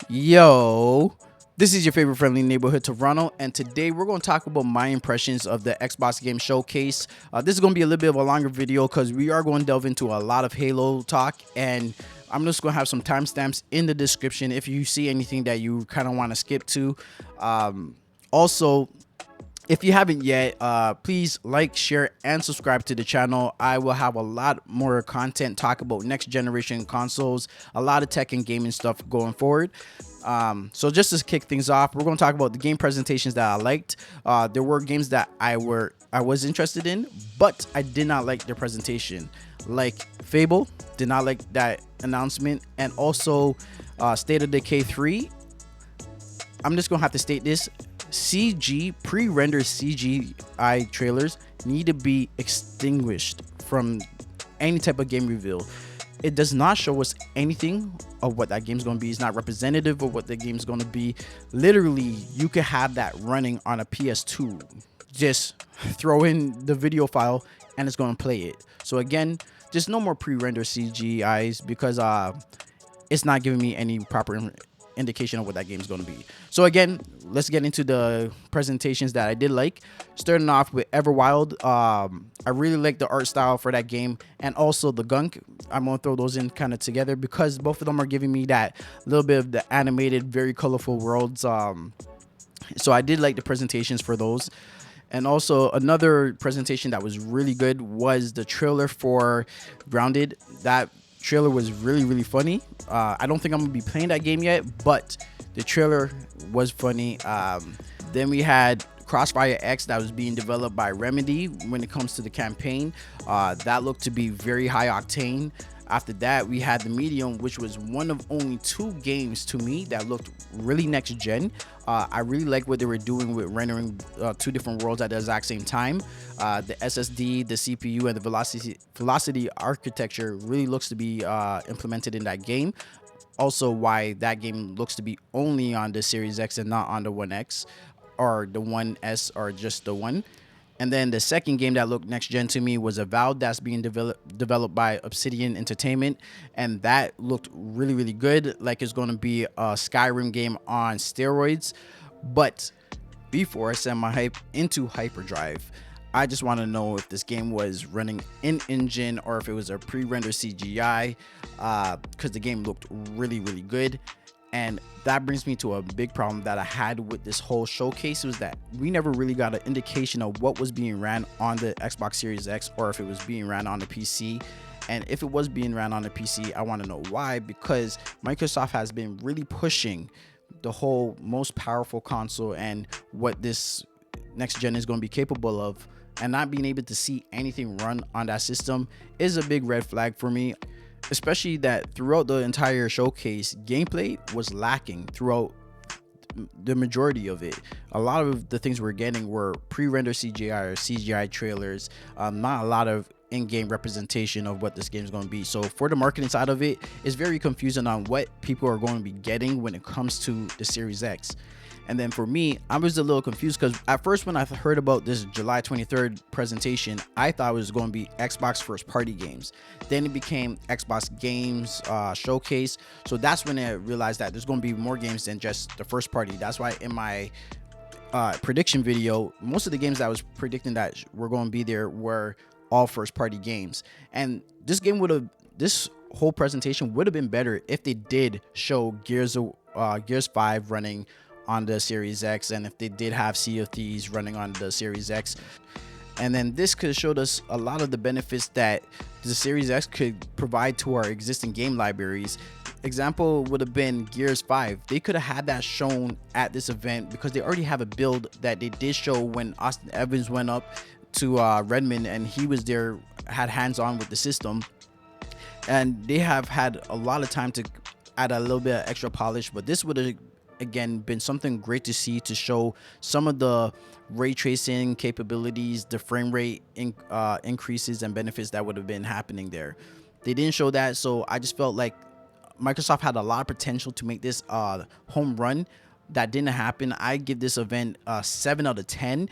Yo, this is your favorite friendly neighborhood Toronto, and today we're going to talk about my impressions of the Xbox Game Showcase. This is going to be a little bit of a longer video because we are going to delve into a lot of Halo talk, and I'm just going to have some timestamps in the description if you see anything that you kind of want to skip to. Also, if you haven't yet, please like, share, and subscribe to the channel. I will have a lot more content talk about next generation consoles, a lot of tech and gaming stuff going forward. So just to kick things off, we're going to talk about the game presentations that I liked. There were games that I was interested in, but I did not like their presentation. Like Fable, did not like that announcement, and also State of Decay 3. I'm just gonna have to state this: CG pre-rendered CGI trailers need to be extinguished from any type of game reveal. It does not show us anything of what that game's gonna be. It's not representative of what the game's gonna be. Literally, you could have that running on a PS2. Just throw in the video file and it's gonna play it. So again, just no more pre-rendered CGIs because it's not giving me any proper indication of what that game is going to be. So again, let's get into the presentations that I did like. Starting off with Everwild, I really like the art style for that game, and also the gunk. I'm gonna throw those in kind of together because both of them are giving me that little bit of the animated, very colorful worlds. So I did like the presentations for those. And also another presentation that was really good was the trailer for Grounded. That trailer was really funny. I don't think I'm gonna be playing that game yet, but the trailer was funny. Then we had Crossfire X that was being developed by Remedy when it comes to the campaign. That looked to be very high octane. After that, we had The Medium, which was one of only two games to me that looked really next gen. I really like what they were doing with rendering two different worlds at the exact same time. The SSD, the CPU, and the velocity architecture really looks to be implemented in that game. Also, why that game looks to be only on the Series X and not on the One X or the One S or just the One. And then the second game that looked next gen to me was Avowed, that's being developed by Obsidian Entertainment, and that looked really good, like it's going to be a Skyrim game on steroids. But before I send my hype into hyperdrive, I just want to know if this game was running in engine or if it was a pre-rendered CGI, because the game looked really good. And that brings me to a big problem that I had with this whole showcase, was that we never really got an indication of what was being ran on the Xbox Series X or if it was being ran on the PC. And if it was being ran on the PC, I want to know why, because Microsoft has been really pushing the whole most powerful console and what this next gen is going to be capable of, and not being able to see anything run on that system is a big red flag for me. Especially that throughout the entire showcase, gameplay was lacking throughout the majority of it. A lot of the things we're getting were pre-rendered CGI or CGI trailers, not a lot of in-game representation of what this game is going to be. So for the marketing side of it, it's very confusing on what people are going to be getting when it comes to the Series X. And then for me, I was a little confused because at first when I heard about this July 23rd presentation, I thought it was going to be Xbox first party games. Then it became Xbox Games Showcase. So that's when I realized that there's going to be more games than just the first party. That's why in my prediction video, most of the games that I was predicting that were going to be there were all first party games. And this whole presentation would have been better if they did show Gears 5 running on the Series X, and if they did have Sea of Thieves running on the Series X. And then this could have showed us a lot of the benefits that the Series X could provide to our existing game libraries. Example would have been Gears 5. They could have had that shown at this event because they already have a build that they did show when Austin Evans went up to Redmond and he was there, had hands-on with the system. And they have had a lot of time to add a little bit of extra polish, but this would have again been something great to see, to show some of the ray tracing capabilities, the frame rate increases and benefits that would have been happening there. They didn't show that, so I just felt like Microsoft had a lot of potential to make this home run. That didn't happen. I give this event 7 out of 10.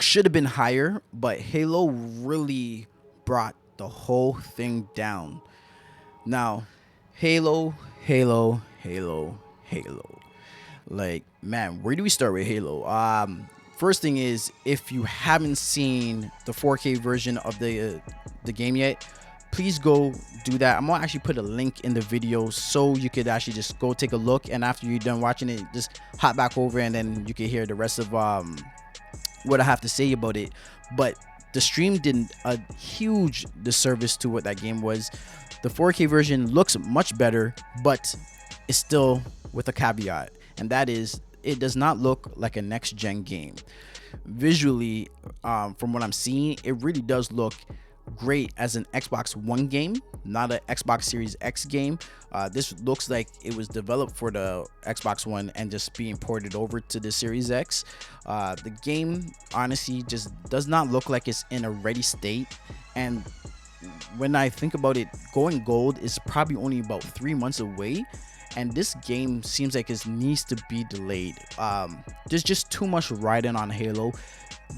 Should have been higher, but Halo really brought the whole thing down. Now, Halo, Halo. Like, man, where do we start with Halo? First thing is, if you haven't seen the 4K version of the game yet, please go do that. I'm gonna actually put a link in the video so you could actually just go take a look, and after you're done watching it, just hop back over and then you can hear the rest of what I have to say about it. But the stream did a huge disservice to what that game was. The 4K version looks much better, but it's still with a caveat, and that is it does not look like a next-gen game. Visually, from what I'm seeing, it really does look great as an Xbox One game, not an Xbox Series X game. This looks like it was developed for the Xbox One and just being ported over to the Series X. The game honestly just does not look like it's in a ready state, and when I think about it, going gold is probably only about 3 months away, and this game seems like it needs to be delayed. There's just too much riding on Halo.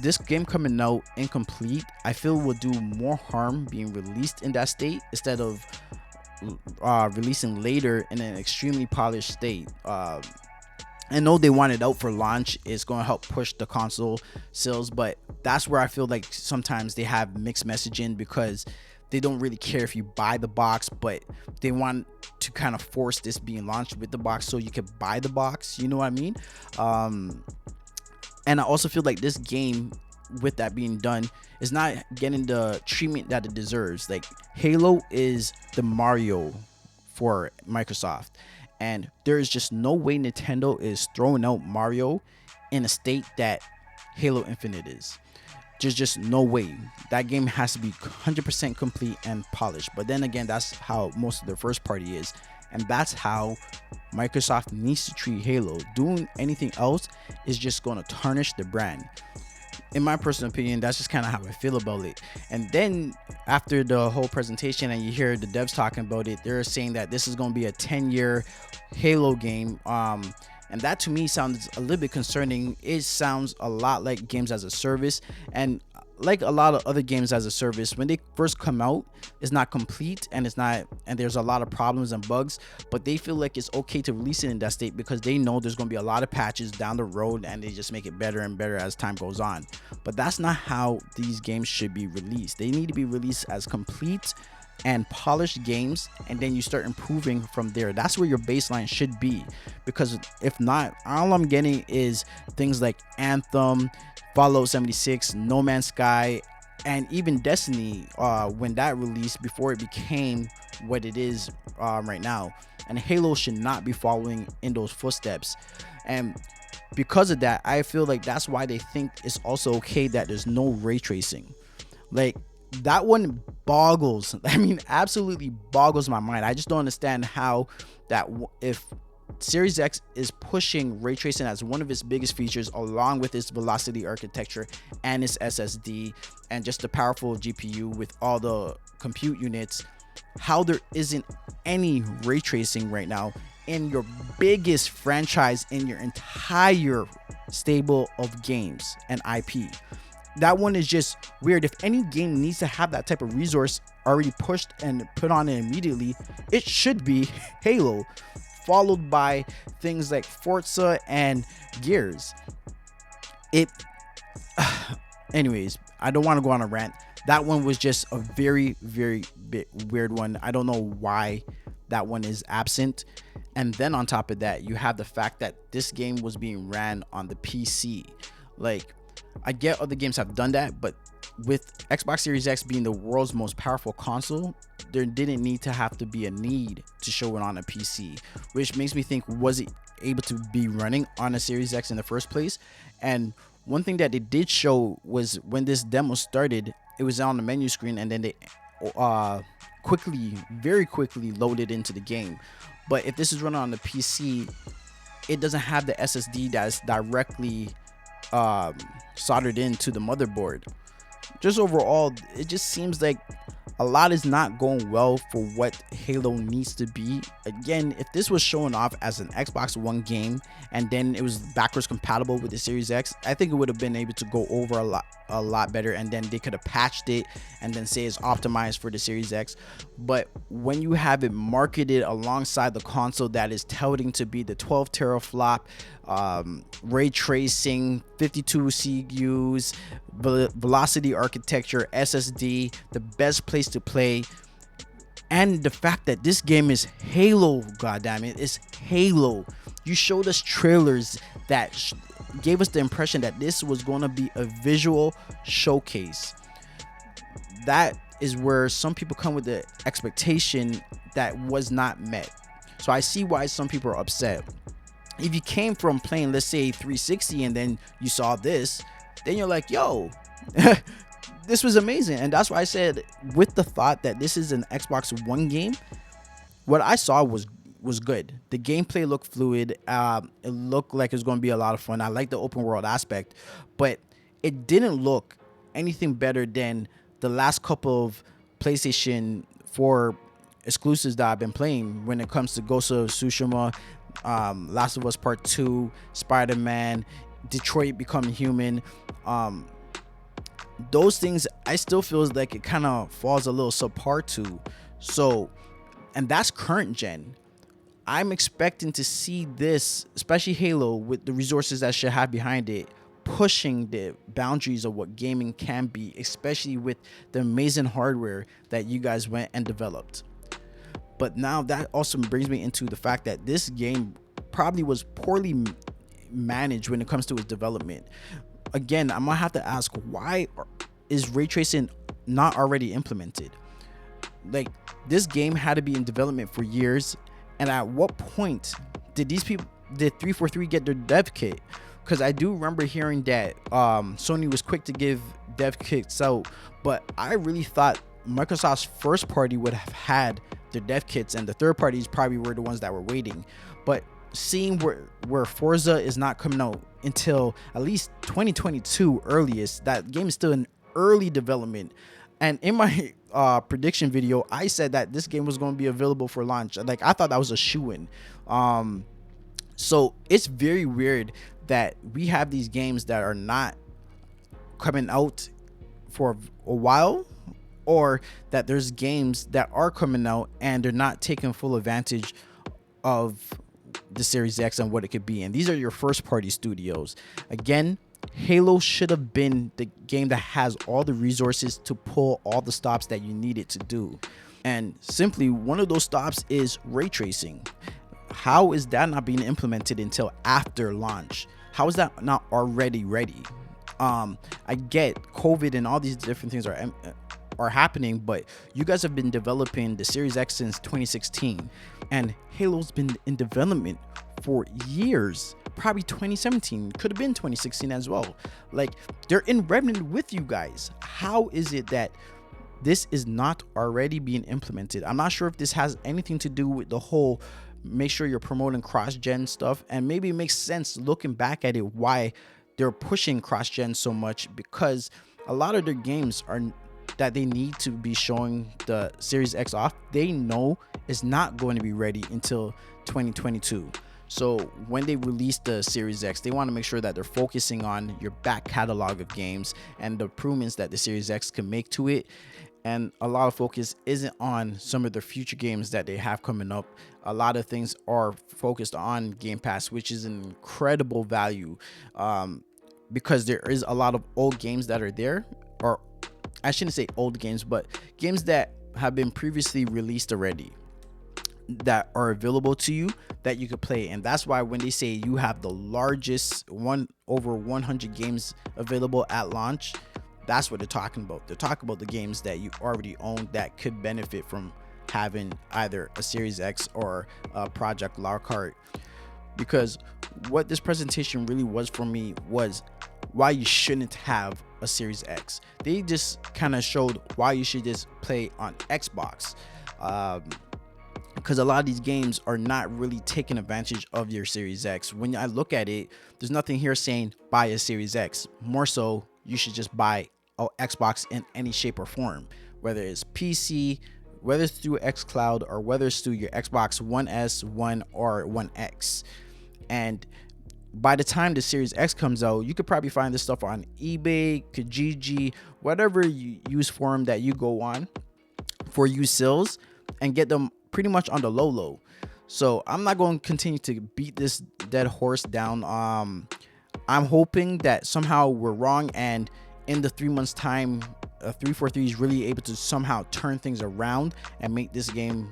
This game coming out incomplete, I feel will do more harm being released in that state instead of releasing later in an extremely polished state. I know they want it out for launch. It's going to help push the console sales, but that's where I feel like sometimes they have mixed messaging, because they don't really care if you buy the box, but they want to kind of force this being launched with the box so you can buy the box. You know what I mean? And I also feel like this game, with that being done, is not getting the treatment that it deserves. Like, Halo is the Mario for Microsoft, and there is just no way Nintendo is throwing out Mario in a state that Halo Infinite is. There's just no way. That game has to be 100% complete and polished. But then again, that's how most of their first party is, and that's how Microsoft needs to treat Halo. Doing anything else is just going to tarnish the brand. In my personal opinion, that's just kind of how I feel about it. And then after the whole presentation and you hear the devs talking about it, they're saying that this is going to be a 10-year Halo game. And that to me sounds a little bit concerning. It sounds a lot like Games-as-a-service, and like a lot of other games as a service, when they first come out, it's not complete and there's a lot of problems and bugs, but they feel like it's okay to release it in that state because they know there's going to be a lot of patches down the road, and they just make it better and better as time goes on. But that's not how these games should be released. They need to be released as complete and polished games, and then you start improving from there. That's where your baseline should be, because if not, all I'm getting is things like Anthem, Fallout 76, No Man's Sky, and even Destiny when that released, before it became what it is right now. And Halo should not be following in those footsteps. And because of that, I feel like that's why they think it's also okay that there's no ray tracing. Like, that one boggles, absolutely boggles my mind. I just don't understand how that, if Series X is pushing ray tracing as one of its biggest features, along with its velocity architecture and its SSD and just the powerful GPU with all the compute units, how there isn't any ray tracing right now in your biggest franchise in your entire stable of games and IP. That one is just weird. If any game needs to have that type of resource already pushed and put on it immediately, it should be Halo, followed by things like Forza and Gears. Anyways, I don't want to go on a rant. That one was just a very, very weird one. I don't know why that one is absent. And then on top of that, you have the fact that this game was being ran on the PC. Like, I get other games have done that, but with Xbox Series X being the world's most powerful console, there didn't need to have to be a need to show it on a PC, which makes me think, was it able to be running on a Series X in the first place? And one thing that they did show was when this demo started, it was on the menu screen, and then they very quickly loaded into the game. But if this is running on the PC, it doesn't have the SSD that's directly soldered into the motherboard. Just overall, it just seems like a lot is not going well for what Halo needs to be. Again, if this was showing off as an Xbox One game and then it was backwards compatible with the Series X, I think it would have been able to go over a lot better, and then they could have patched it and then say it's optimized for the Series X. But when you have it marketed alongside the console that is touting to be the 12 teraflop, ray tracing, 52 CUs, velocity architecture, SSD, the best place to play, and the fact that this game is Halo, goddammit, it's Halo. You showed us trailers that gave us the impression that this was going to be a visual showcase. That is where some people come with the expectation that was not met. So I see why some people are upset. If you came from playing, let's say 360, and then you saw this, then you're like, yo, this was amazing. And that's why I said, with the thought that this is an Xbox One game, what I saw was good. The gameplay looked fluid. It looked like it was going to be a lot of fun. I like the open world aspect, but it didn't look anything better than the last couple of PlayStation 4 exclusives that I've been playing when it comes to Ghost of Tsushima, Last of Us Part 2, Spider-Man, Detroit Become Human. Those things I still feel like it kind of falls a little subpar to. So, and that's current gen. I'm expecting to see this, especially Halo, with the resources that should have behind it, pushing the boundaries of what gaming can be, especially with the amazing hardware that you guys went and developed. But now that also brings me into the fact that this game probably was poorly managed when it comes to its development. Again, I'm gonna have to ask, why is ray tracing not already implemented? Like, this game had to be in development for years, and at what point did 343 get their dev kit? Because I do remember hearing that Sony was quick to give dev kits out, but I really thought Microsoft's first party would have had their dev kits, and the third parties probably were the ones that were waiting. But seeing where Forza is not coming out until at least 2022 earliest, that game is still in early development. And in my prediction video, I said that this game was going to be available for launch. Like, I thought that was a shoo-in. So it's very weird that we have these games that are not coming out for a while, or that there's games that are coming out and they're not taking full advantage of the Series X and what it could be. And these are your first party studios. Again, Halo should have been the game that has all the resources to pull all the stops that you need it to do. And simply one of those stops is ray tracing. How is that not being implemented until after launch? How is that not already ready? I get COVID and all these different things are happening, but you guys have been developing the Series X since 2016, and Halo's been in development for years. Probably 2017, could have been 2016 as well. Like, they're in revenue with you guys. How is it that this is not already being implemented? I'm not sure if this has anything to do with the whole make sure you're promoting cross-gen stuff, and maybe it makes sense looking back at it why they're pushing cross-gen so much, because a lot of their games are that they need to be showing the Series X off, they know is not going to be ready until 2022. So when they release the Series X, they want to make sure that they're focusing on your back catalog of games and the improvements that the Series X can make to it. And a lot of focus isn't on some of the future games that they have coming up. A lot of things are focused on Game Pass, which is an incredible value, because there is a lot of old games that are there, or I shouldn't say old games, but games that have been previously released already that are available to you that you could play. And that's why when they say you have the largest over 100 games available at launch, that's what they're talking about. They're talking about the games that you already own that could benefit from having either a Series X or a Project Lar Cart. Because what this presentation really was for me was why you shouldn't have a Series X. They just kind of showed why you should just play on Xbox, because a lot of these games are not really taking advantage of your Series X. When I look at it, there's nothing here saying buy a Series X. More so, you should just buy an Xbox in any shape or form. whether it's PC, whether it's through xCloud, or whether it's through your Xbox One S, One, or One X. And by the time the Series X comes out, you could probably find this stuff on eBay, Kijiji, whatever you use forum that you go on for used sales, and get them pretty much on the low. So I'm not going to continue to beat this dead horse down. I'm hoping that somehow we're wrong, and in the 3 months time, 343 is really able to somehow turn things around and make this game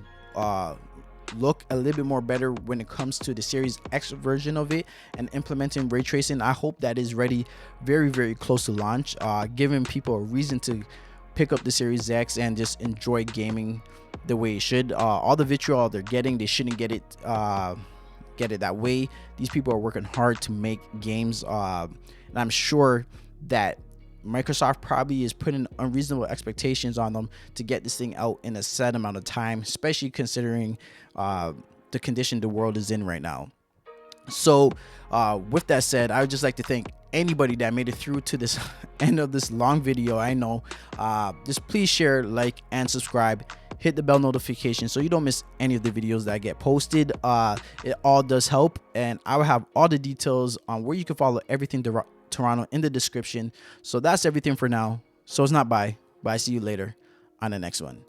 look a little bit more better when it comes to the Series X version of it, and implementing ray tracing. I hope that is ready very close to launch, giving people a reason to pick up the Series X and just enjoy gaming the way it should. All the vitriol they're getting, they shouldn't get it that way. These people are working hard to make games, and I'm sure that Microsoft probably is putting unreasonable expectations on them to get this thing out in a set amount of time, especially considering the condition the world is in right now. So with that said, I would just like to thank anybody that made it through to this end of this long video. I know, just please share, like, and subscribe. Hit the bell notification so you don't miss any of the videos that get posted. It all does help, and I will have all the details on where you can follow everything Toronto in the description. So that's everything for now. So it's not bye. Bye. See you later on the next one.